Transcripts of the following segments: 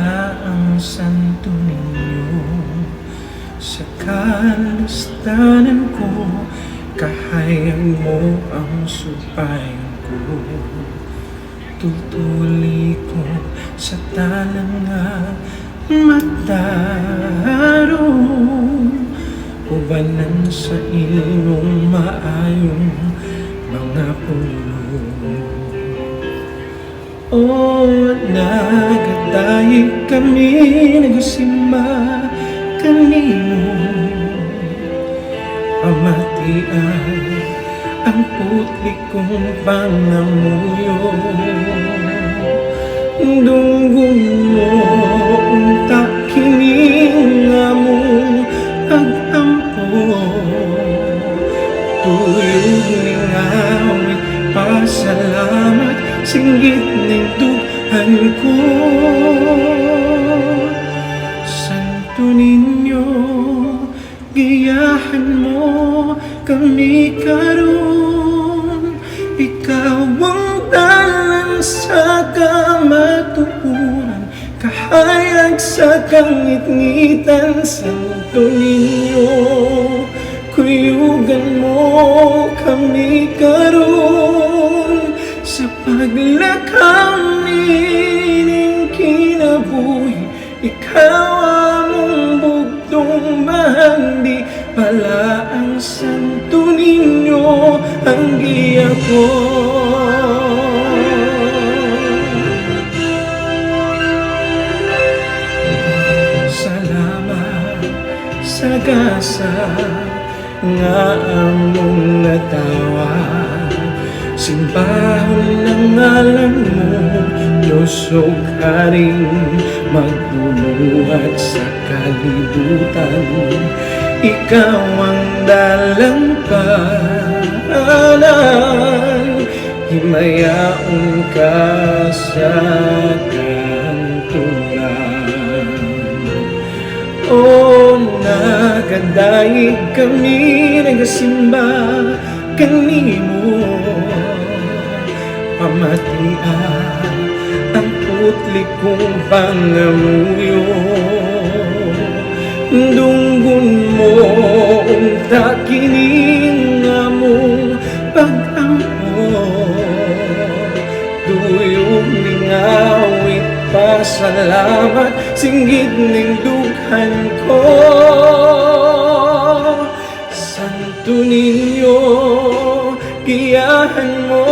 Pala ang santo ninyo sa kalustanan ko, kahayag mo ang supayan ko. Tutuli ko sa talanga mataro, ubanan sa ilong maayong mga pulo. O nagadayeg kami nagsimba kanino, pamatian ang putli kong pangamuyo. Dunggun mo unta kining among agampo, tuyog ning awit pasalamat, singgit ning dughan ko. Santo ninyo, giyahan mo kami karon. Ikaw ang dalan sa kamatupuran, kahayag sa kangit-ngitan. Santo ninyo, kuyugan mo kami karon. Sa paglakaw nining kinabuhi, ikaw among bugtong mahandi. Pala ang santo ninyo ang giya ko. Salamat sa gasa nga among natawag, simbahon ng ngalan mo, Diyos o Haring magbubuhat sa kalibutan. Ikaw ang dalang paanan, himayaon ka sa kanturan. O nagadayeg kami nagasimba kanimo, pamatian ang putli kong pangamuyo. Dunggun mo unta kining among pag-ampo, tuyog ning awit pasalamat, singgit ning dughan ko. Santo ninyo, giyahan mo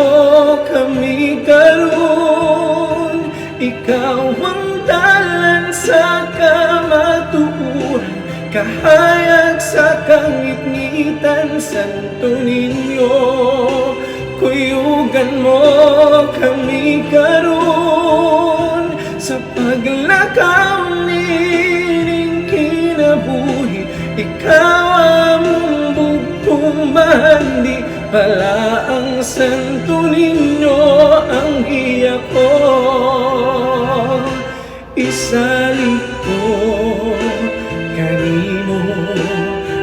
kami karon. Ikaw ang dalan sa kamatupuran, kahayag sa kangit-ngitan. Santo ninyo, kuyugan mo kami karon. Sa paglakaw nining kinabuhi, ikaw among bugtong mahandi. Pala ang santo ninyo ang giya ko. Isalik ko kanimo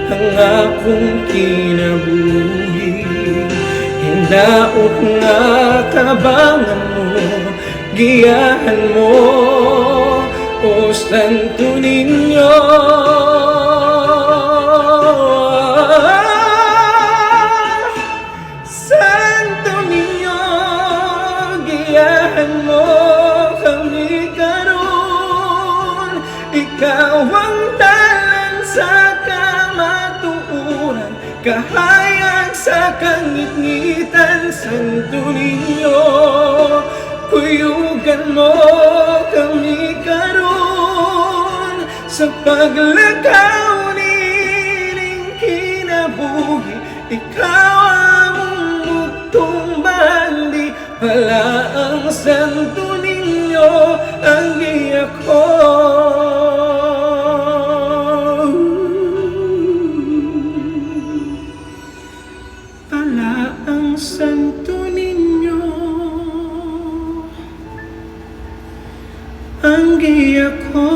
ang akong kinabuhi, hinaot nga tabangan mo, giyahan mo, o santo ninyo. Santo ninyo, giyahan mo kami karon. Ikaw ang dalan sa kamatuuran, kahayag sa kangit-ngitan. Santo ninyo, kuyugan mo kami karon. Sa paglakaw nining kinabuhi, ikaw among bugtong bahandi. Pala ang santo ninyo ang giya ko. Pala ang santo ninyo ang giya ko.